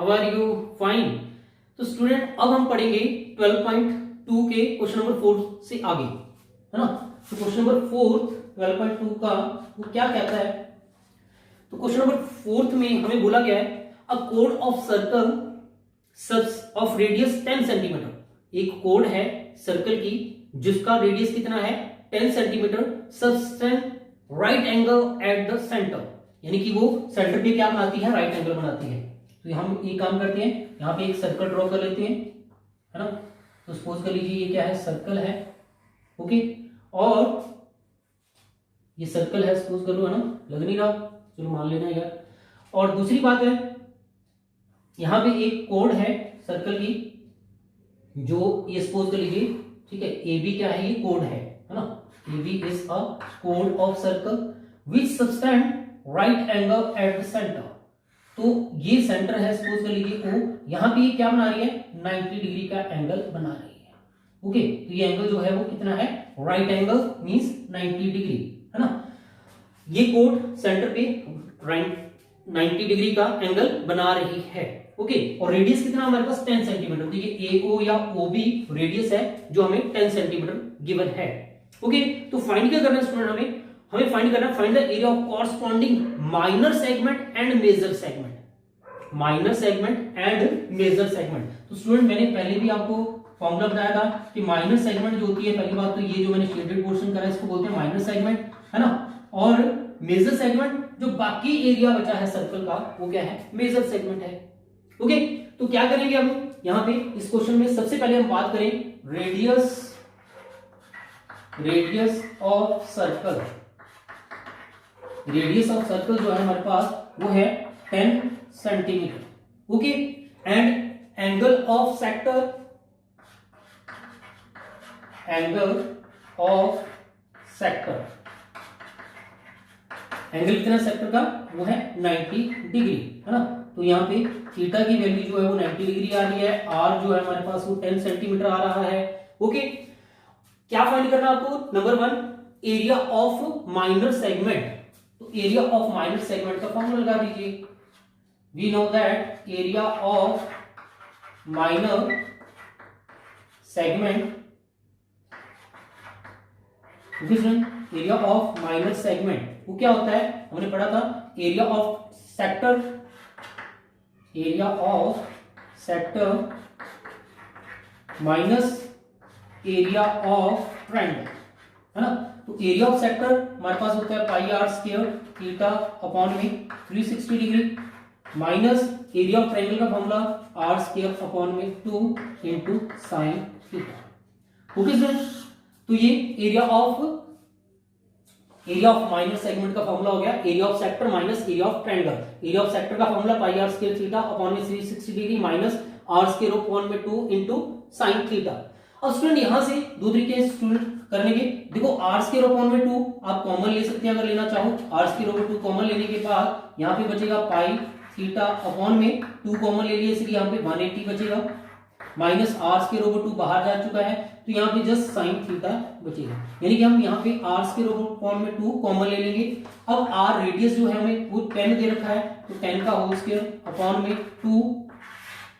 How are you? Fine. तो student अब हम पढ़ेंगे 12.2 के क्वेश्चन नंबर 4 से आगे, है ना। तो क्वेश्चन नंबर 4 12.2 का वो क्या कहता है? तो क्वेश्चन नंबर 4 में हमें बोला गया है अ कोड of circle of radius 10 centimetre. एक कोड है सर्कल की जिसका रेडियस कितना है 10 centimetre, subtend right angle at the centre, यानी कि वो सेंटर पे क्या बनाती है? राइट एंगल बनाती है। तो हम ये काम करते हैं, यहाँ पे एक सर्कल ड्रॉ कर लेते हैं, है ना। तो सपोज कर लीजिए ये क्या है? सर्कल है, ओके। और ये सर्कल है सपोज कर लो, है ना, लग नहीं रहा, चलो मान लेना यार। और दूसरी बात है यहाँ पे एक कोड है सर्कल की, जो ये सपोज कर लीजिए, ठीक है, ए बी क्या है? ये कोड है ना। ए बी इज अ कोड of circle which subtend right angle at the centre. तो ये सेंटर है सपोज कर लीजिए ओ, यहाँ पे क्या बना रही है? 90 डिग्री का एंगल बना रही है, ओके। तो ये एंगल जो है वो कितना है? राइट एंगल मींस 90 डिग्री, है ना। ये कोड सेंटर पे 90 डिग्री का एंगल बना रही है, ओके। और रेडियस कितना हमारे पास? 10 सेंटीमीटर। तो ये AO या OB रेडियस है जो हमें 10 सेंटीमीटर गिवन है, ओके। तो फाइंड क्या करना है स्टूडेंट? हमें फाइंड करना है find the area of corresponding minor segment and major segment. Minor segment and major segment. तो स्टूडेंट मैंने पहले भी आपको फॉर्मूला बताया था कि माइनर सेगमेंट जो होती है, पहली बात तो ये जो मैंने शेडेड पोर्शन करा है इसको बोलते हैं माइनर सेगमेंट, है ना। और मेजर सेगमेंट जो बाकी एरिया बचा है सर्कल का वो क्या है? मेजर सेगमेंट है, ओके। तो क्या करेंगे हम यहाँ पे इस क्वेश्चन में? सबसे पहले हम बात करें radius of circle. Radius of circle जो है हमारे पास वो है 10 centimetre, okay. And angle of sector, angle कितना सेक्टर का? वो है 90 डिग्री, है ना। तो यहाँ पे थीटा की वैल्यू जो है वो 90 डिग्री आ रही है, आर जो है हमारे पास वो 10 सेंटीमीटर आ रहा है, ओके। क्या फाइंड करना आपको? Number 1 area of minor segment. तो एरिया ऑफ माइनर सेगमेंट का फॉर्मूला लगा दीजिए। We know that area of minor segment, area of minor segment वो क्या होता है? हमने पढ़ा था area of sector, minus area of triangle, है ना। तो एरिया ऑफ सेक्टर हमारे पास होता है pi r square theta upon में 360 degree, minus area of triangle का फॉर्मूला आर स्क्वायर अपॉन में 2 into sine theta, okay sir. तो ये एरिया ऑफ माइनर सेगमेंट का फॉर्मूला हो गया, area of sector minus area of triangle. Area of sector का formula pi r square theta upon में 360 degree minus r square upon में 2 into sine theta. अब student यहां से दो तरीके स्टूडेंट करने के, देखो आर स्क्वायर अपॉन में 2 आप कॉमन ले सकते हैं अगर लेना चाहो। आर स्क्वायर अपॉन 2 कॉमन लेने के बाद यहाँ पे बचेगा पाई थीटा अपॉन में 2 कॉमन ले लिए, इसलिए यहाँ पे 180 बचेगा, माइनस आर स्क्वायर ओवर 2 बाहर जा चुका है, तो यहाँ पे जस्ट साइन थीटा बचेगा। यानी कि हम यहाँ पे आर स्क्वायर अपॉन में 2 कॉमन ले लेंगे। अब आर रेडियस जो है हमें वो 10 दे रखा है, तो 10 का होल स्क्वायर अपॉन में 2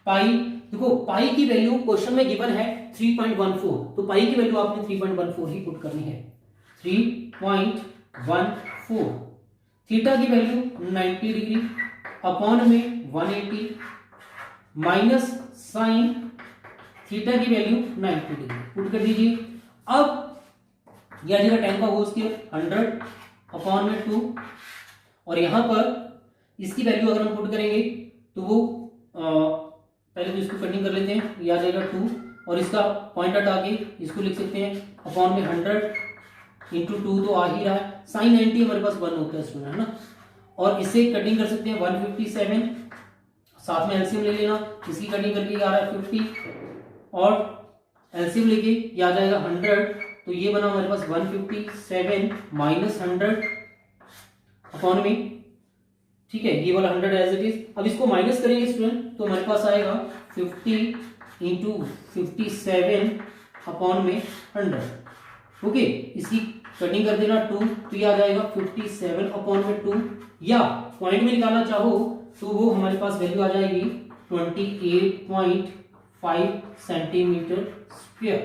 पाई। देखो पाई की वैल्यू क्वेश्चन में गिवन है 3.14, तो पाई की वैल्यू आपने 3.14 ही पुट करनी है, 3.14। थीटा की वैल्यू 90 डिग्री अपॉन में 180 माइनस साइन थीटा की वैल्यू 90 डिग्री पुट कर दीजिए। अब यह आ जाएगा 10 का होल स्क्वायर 100 अपॉन में 2, और यहां पर इसकी वैल्यू अगर हम पुट करेंगे तो वो पहले तो इसको कटिंग कर लेते हैं, ये आ जाएगा 2, और इसका पॉइंट हटा के इसको लिख सकते हैं अपॉन में 100 इंटू 2 तो आ ही रहा है, साइन 90 हमारे पास 1 होता है स्टूडेंट, है ना। और इसे कटिंग कर सकते हैं 157, साथ में एलसीएम ले लेना, इसकी कटिंग करके आ रहा है 50, और एलसीएम लेके ये आ जाएगा 100, तो ये बना हमारे पास 157 माइनस 100 अपॉन में, ठीक है, ये वाला 100 एज इट इज। अब इसको माइनस करेंगे स्टूडेंट तो हमारे पास आएगा 50 इंटू 57 अपॉन में 100, ओके। इसकी कटिंग कर देना 2, तो ये आ जाएगा 57 अपॉन में 2, या पॉइंट में निकालना चाहो तो वो हमारे पास वैल्यू आ जाएगी 28.5 सेंटीमीटर स्क्वायर।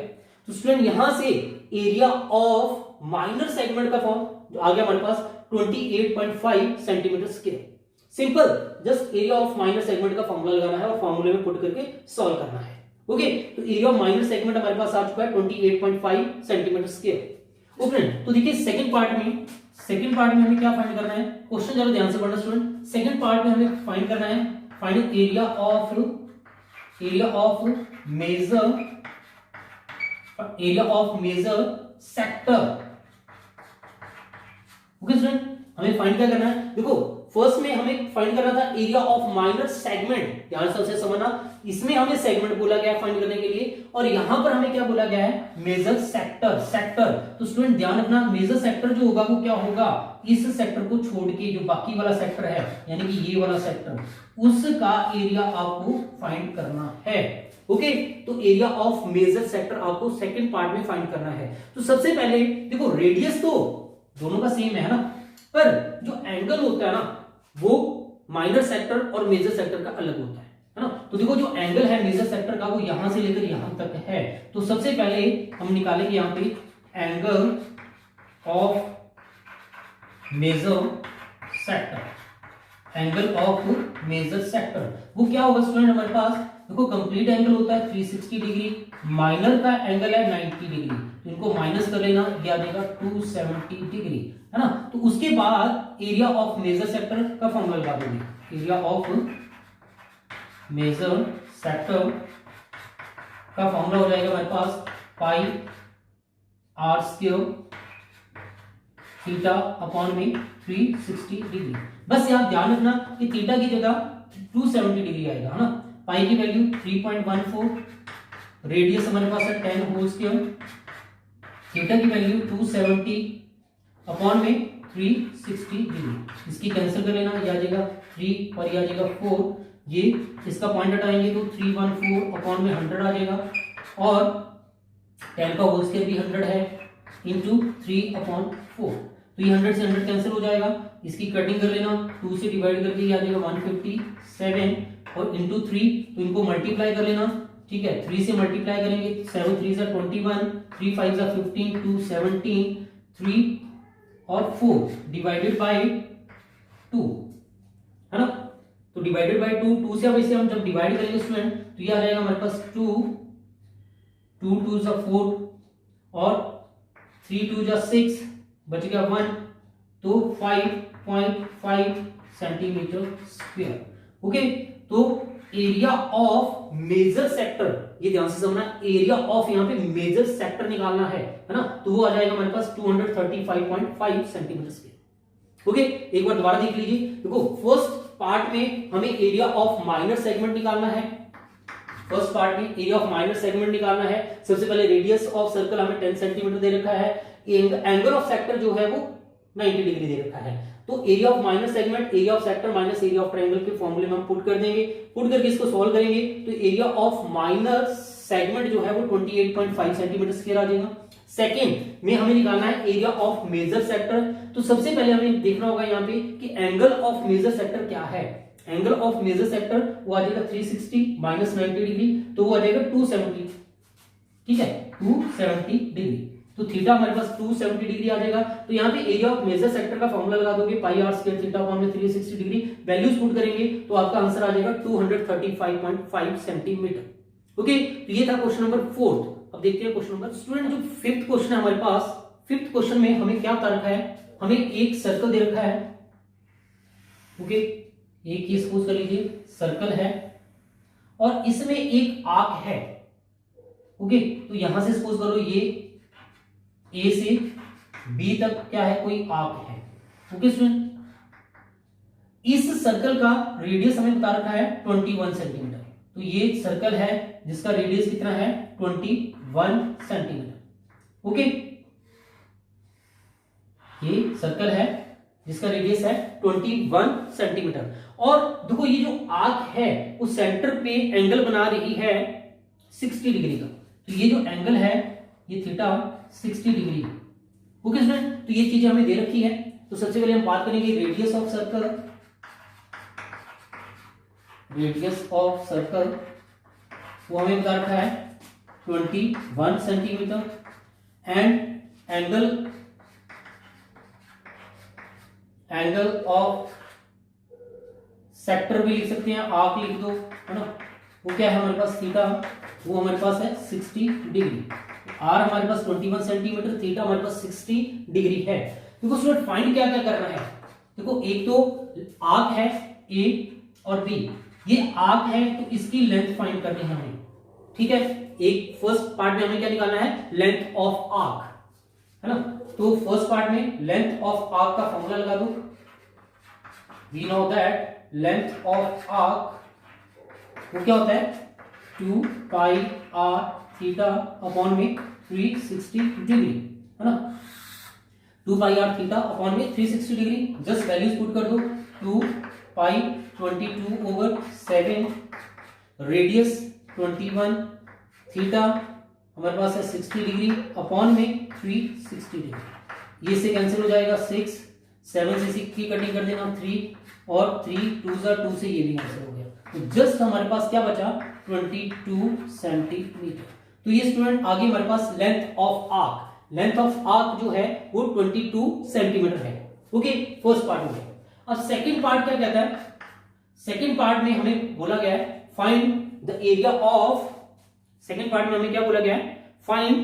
तो स्टूडेंट यहां से एरिया ऑफ माइनर सेगमेंट का फॉर्म जो आ गया हमारे पास 28.5 centimetre square. Simple, just area of minor segment का फॉर्मूला लगाना है और फॉर्मूले में पुट करके सॉल्व करना है। ओके, तो एरिया ऑफ माइनर सेगमेंट हमारे पास आ चुका है 28.5 सेंटीमीटर स्क्वायर। ओके, तो देखिए सेकंड पार्ट में हमें क्या फाइंड करना है, क्वेश्चन जरा ध्यान से पढ़ना स्टूडेंट। सेकंड पार्ट में हमें फाइंड करना है, find area of major sector. Okay student, हमें फाइंड क्या करना है, देखो फर्स्ट में हमें फाइंड करना था एरिया ऑफ माइनर सेगमेंट, ध्यान से समझना, इसमें हमें सेगमेंट बोला गया है फाइंड करने के लिए, और यहां पर हमें क्या बोला गया है, मेजर सेक्टर। तो स्टूडेंट ध्यान रखना, मेजर सेक्टर जो होगा वो क्या होगा, इस सेक्टर को छोड़ के जो बाकी वाला सेक्टर है, यानी कि ये वाला सेक्टर, उसका एरिया आपको फाइंड करना है। ओके, तो एरिया ऑफ मेजर सेक्टर आपको सेकंड पार्ट में फाइंड करना है। तो सबसे पहले देखो, रेडियस तो दोनों का सेम है ना, पर जो एंगल होता है ना वो माइनर सेक्टर और मेजर सेक्टर का अलग होता है ना। तो देखो जो एंगल है मेजर सेक्टर का वो यहां से लेकर यहां तक है। तो सबसे पहले हम निकालेंगे यहां पे एंगल ऑफ मेजर सेक्टर। वो क्या होगा स्टूडेंट हमारे पास, देखो कंप्लीट एंगल होता है 360 डिग्री, माइनर का एंगल है 90 डिग्री, तो इनको माइनस कर लेना, ये आ जाएगा 270 डिग्री, है ना। तो उसके बाद एरिया ऑफ मेजर सेक्टर का फॉर्मूला लगा देंगे, एरिया ऑफ मेजर सेक्टर का फॉर्मूला हो जाएगा हमारे पास पाई आर स्क्वायर थीटा अपॉन में 360 डिग्री। बस यहाँ ध्यान रखना कि थीटा की जगह 270 डिग्री आएगा, है ना। पाई की वैल्यू 3.14, रेडियस हमारे पास है 10 होल स्क्वायर, थीटा की वैल्यू 270 अपॉन में 360 डिग्री। इसकी कैंसिल कर लेना, ये आ जाएगा 3 और ये आ जाएगा 4, ये इसका पॉइंट हटाएंगे तो 314 अपॉन में 100 आ जाएगा, और 10 का होल स्क्वायर भी 100 है, इंटू 3/4, तो ये 100 से 100 कैंसिल हो जाएगा। इसकी कटिंग कर लेना, 2 से डिवाइड करके ये आ जाएगा 157 और इंटू 3, तो इनको मल्टीप्लाई कर लेना, ठीक है। 3 से मल्टीप्लाई करेंगे, 7 3 जा 21, 3 5 जा 15, 2 17, 3 और 4 डिवाइडेड बाय 2, है ना। तो डिवाइडेड बाय 2 से अब इसे हम जब डिवाइड करेंगे स्टूडेंट तो ये आ जाएगा हमारे पास 2 2 जा 4 और 3 2 जा 6, बच गया 1, तो 5.5 सेंटीमीटर स्क्वायर। ओके, तो एरिया ऑफ मेजर सेक्टर, ये ध्यान से समझना, एरिया ऑफ यहाँ पे मेजर सेक्टर निकालना है ना, तो वो आ जाएगा हमारे पास 235.5 सेंटीमीटर स्क्वायर। ओके, एक बार दोबारा देख लीजिए, देखो फर्स्ट पार्ट में हमें एरिया ऑफ माइनर सेगमेंट निकालना है, फर्स्ट पार्ट में एरिया ऑफ माइनर सेगमेंट निकालना है। सबसे पहले रेडियस ऑफ सर्कल हमें 10 सेंटीमीटर दे रखा है, एंगल ऑफ सेक्टर जो है वो 90 डिग्री दे रखा है। तो area of minor segment, area of sector minus area of triangle के फॉर्मूले में हम पुट कर देंगे, पुट करके इसको सॉल्व करेंगे तो एरिया ऑफ माइनर सेगमेंट जो है वो 28.5 सेंटीमीटर स्क्वायर आ जाएगा। सेकंड में हमें निकालना है एरिया ऑफ मेजर सेक्टर। तो सबसे पहले हमें देखना होगा यहाँ पे कि एंगल ऑफ मेजर सेक्टर क्या है। एंगल ऑफ मेजर सेक्टर वो आ जाएगा 360 माइनस 90 डिग्री, तो वो आ जाएगा 270, ठीक है, 270 डिग्री। तो थीटा हमारे पास 270 डिग्री आ जाएगा। तो यहाँ पे एरिया ऑफ मेजर सेक्टर का फॉर्मूला लगा दोगे, पाई आर स्क्वायर थीटा अपॉन में 360 डिग्री, वैल्यूज पुट करेंगे तो आपका आंसर आ जाएगा 235.5 सेंटीमीटर। ओके, तो ये था क्वेश्चन नंबर 4। अब देखते हैं क्वेश्चन नंबर, स्टूडेंट जो 5th क्वेश्चन है हमारे पास, 5th क्वेश्चन में हमें क्या बता रखा है, हमें एक सर्कल दे रखा है। ओके, एक ये सपोज कर लीजिए सर्कल है और इसमें एक आर्क है। ओके, तो यहां से सपोज करो ये ए से बी तक क्या है, कोई आर्क है। ओके स्टूडेंट, इस सर्कल का रेडियस हमें बता रखा है 21 सेंटीमीटर। तो ये सर्कल है जिसका रेडियस कितना है 21 सेंटीमीटर। ओके, ये सर्कल है जिसका रेडियस है 21 सेंटीमीटर। और देखो ये जो आर्क है उस सेंटर पे एंगल बना रही है 60 डिग्री का। तो ये जो एंगल है ये थीटा 60 डिग्री। ओके स्टूडेंट, तो ये चीजें हमें दे रखी है। तो सबसे पहले हम बात करेंगे radius of circle. Radius of circle वो हमें बता रखा है 21 centimetre, and angle of sector भी लिख सकते हैं, आर्क लिख दो, है ना, वो क्या है हमारे पास थीटा, वो हमारे पास है 60 डिग्री। आर हमारे पास 21 सेंटीमीटर, थीटा हमारे पास 60 डिग्री है। देखो स्टूडेंट फाइंड क्या क्या करना है, देखो एक तो आर्क है ए और बी, ये आर्क है तो इसकी लेंथ फाइंड करनी है हमें, ठीक है। एक फर्स्ट पार्ट में हमें क्या निकालना है, लेंथ ऑफ आर्क, है ना। तो फर्स्ट पार्ट में लेंथ ऑफ आर्क का फॉर्मूला लगा दो, we know that length of arc वो क्या होता है 2 पाई आर थीटा अपॉन में 360 डिग्री, है ना। 2 पाई आर थीटा अपॉन में 360 डिग्री, जस्ट वैल्यूज पुट कर दो, 2 पाई 22/7, रेडियस 21, थीटा हमारे पास है 60 डिग्री अपॉन में 360 डिग्री, ये से कैंसिल हो जाएगा 6, 7 से 6 की कटिंग कर देना 3 और 3 2 2 से ये भी कैंसिल हो गया, तो जस्ट हमारे पास क्या बचा 22 सेंटीमीटर। तो ये स्टूडेंट आगे हमारे पास लेंथ ऑफ आर्क जो है वो 22 सेंटीमीटर है, ओके, फर्स्ट पार्ट में। अब सेकंड पार्ट क्या कहता है, सेकंड पार्ट में हमें बोला गया है find the area of, second part में हमें क्या बोला गया है, find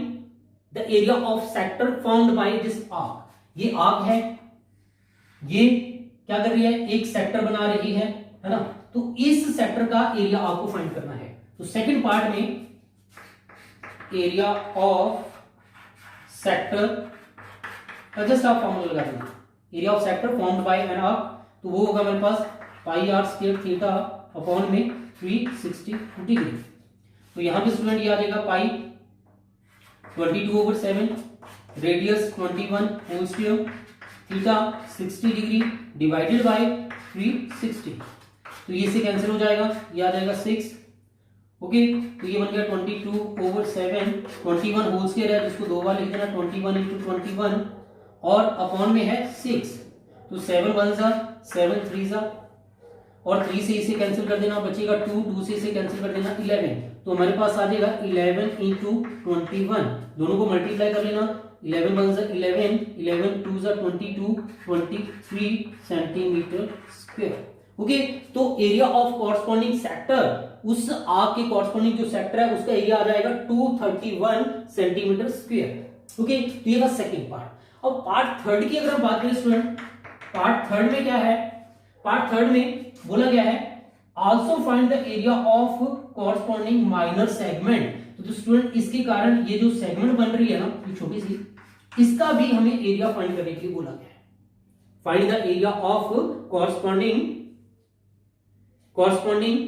the area of sector formed by this arc. ये आर्क है, ये क्या कर रही है, एक सेक्टर बना रही है ना, तो इस सेक्टर का एरिया आपको फाइंड करना है। तो सेकंड पार्ट में एरिया ऑफ सेक्टर का जस्ट आप फॉर्मूला लगा देना, area of sector formed by an arc, तो वो होगा मेरे पास पाई आर स्क्वायर थीटा अपॉन में 360 डिग्री। तो यहां पे स्टूडेंट ये आ जाएगा pi 22/7, radius 21 whole square, theta 60 degree divided by 360, तो ये से कैंसिल हो जाएगा, ये आ जाएगा 6, ओके। तो ये बन गया 22/7, 21 होल स्क्वायर है जिसको दो बार लिख देना, 21 × 21 और अपॉन में है 6, तो 7 1 7 3 और 3 से इसे कैंसिल कर देना, बचेगा 2, 2 से इसे कैंसिल कर देना 11, तो हमारे पास आ जाएगा 11 × 21, दोनों को मल्टीप्लाई कर लेना, 11 1 11, 11 2 22, 23 सेंटीमीटर स्क्वायर, ओके। तो एरिया ऑफ कॉरस्पॉन्डिंग सेक्टर, उस आर्क के कॉरस्पॉन्डिंग जो सेक्टर है उसका एरिया आ जाएगा 231 सेंटीमीटर स्क्वायर, ओके। तो ये था सेकंड पार्ट। अब पार्ट थर्ड की अगर हम बात करें स्टूडेंट, पार्ट थर्ड में क्या है, पार्ट थर्ड में बोला गया है also find the area of corresponding minor segment. तो स्टूडेंट इसके कारण ये जो सेगमेंट बन रही है ना, ये छोटी सी, इसका भी हमें एरिया फाइंड करने के लिए बोला गया है। Find the area of corresponding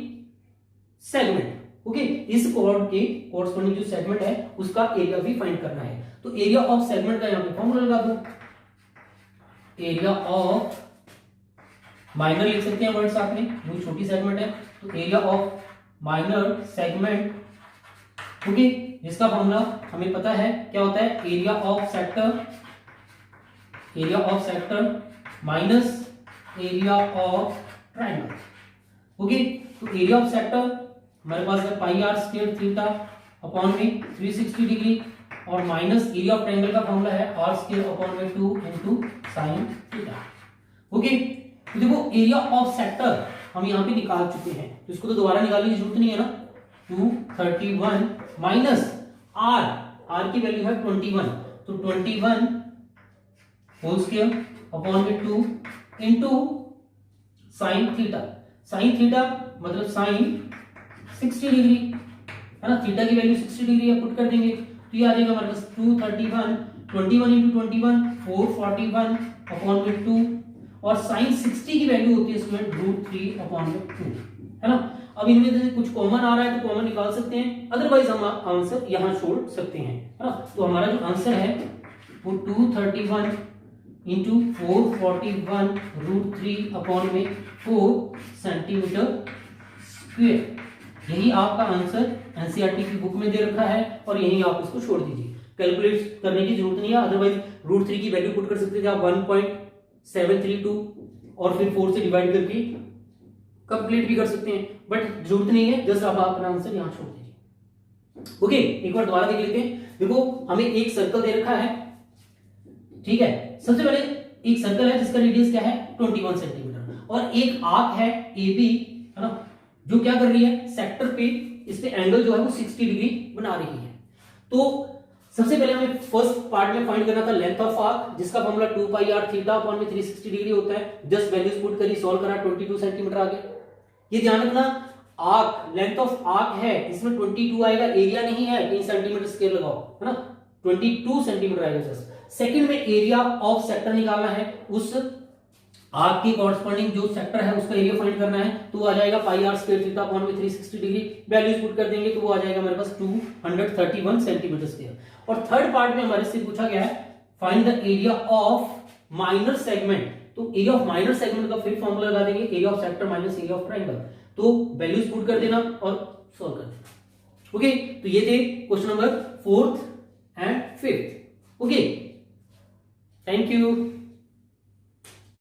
segment, okay. इस कॉर्ड के कॉरस्पॉन्डिंग जो सेगमेंट है उसका एरिया भी फाइंड करना है। तो एरिया ऑफ सेगमेंट का यहां पे फॉर्मूला लगा दो, एरिया ऑफ माइनर लिख सकते हैं वर्ड साथ में, वो छोटी सेगमेंट है, तो area of minor segment, okay, जिसका फॉर्मूला हमें पता है क्या होता है, area of sector minus area of triangle, okay. तो एरिया ऑफ सेक्टर हमारे पास है pi r square theta upon में 360 डिग्री और माइनस एरिया ऑफ ट्रायंगल का फॉर्मूला है आर स्क्वायर अपॉन में 2 × sin थीटा, ओके। तो देखो एरिया ऑफ सेक्टर हम यहाँ पे निकाल चुके हैं, तो इसको तो दोबारा निकालने की जरूरत नहीं है ना। 231 माइनस आर की वैल्यू है 21, तो 21 होल स्क्वायर अपॉन में 2 into sine theta, sine theta मतलब साइन 60 डिग्री, है ना, थीटा की वैल्यू 60 डिग्री है, पुट कर देंगे तो ये आ जाएगा हमारे पास 231, 21 इंटू 21 441 अपॉन में 2 और साइन 60 की वैल्यू होती है स्टूडेंट √3 अपॉन में 2, है ना। अब इनमें से कुछ कॉमन आ रहा है तो कॉमन निकाल सकते हैं, अदरवाइज हम आंसर यहां छोड़ सकते हैं, है ना। तो हमारा जो आंसर है वो 231 इंटू 441 √3 अपॉन में 4 सेंटीमीटर स्क्वायर, यही आपका आंसर एनसीईआरटी की बुक में दे रखा है और यही आप इसको छोड़ दीजिए, कैलकुलेट करने की जरूरत नहीं है, अदरवाइज √3 की वैल्यू पुट कर सकते थे आप 1.732 और फिर 4 से डिवाइड करके कंप्लीट भी कर सकते हैं, बट जरूरत नहीं है, जस्ट आप अपना आंसर यहां छोड़ दीजिए। ओके, एक बार दोबारा देख लेते हैं। देखो हमें एक सर्कल दे रखा है, ठीक है। सबसे पहले एक सर्कल है जिसका रेडियस क्या है 21 सेंटीमीटर, और एक आर्क है AB, है ना, जो क्या कर रही है सेक्टर पे, इस पे एंगल जो है वो 60 डिग्री बना रही है। तो सबसे पहले हमें फर्स्ट पार्ट में फाइंड करना था लेंथ ऑफ आर्क, जिसका फॉर्मूला 2 पाई r थीटा अपॉन में 360 डिग्री होता है। जस्ट वैल्यूज पुट करी, सॉल्व करा, 22 सेंटीमीटर आ गया। ये ध्यान रखना, आर्क लेंथ ऑफ आर्क है, इसमें 22 आएगा, एरिया नहीं है, 3 सेंटीमीटर स्केल लगाओ, है ना, 22 सेंटीमीटर आएगा। जस्ट सेकंड में एरिया ऑफ सेक्टर निकालना है, उस आर्क के कॉरस्पॉन्डिंग जो सेक्टर है उसका एरिया फाइंड करना है, तो वो आ जाएगा पाई r स्क्वायर थीटा अपॉन में 360 डिग्री। वैल्यूज पुट कर देंगे तो वो आ जाएगा हमारे पास 231 सेंटीमीटर स्क्वायर। और थर्ड पार्ट में हमारे से पूछा गया है find the area of minor segment, तो एरिया ऑफ माइनर सेगमेंट का फिर फॉर्मूला लगा देंगे, area of sector minus area of triangle, तो वैल्यूज पुट कर देना और सॉल्व कर देना। ओके, तो ये थे question number 4th and 5th। Okay, thank you.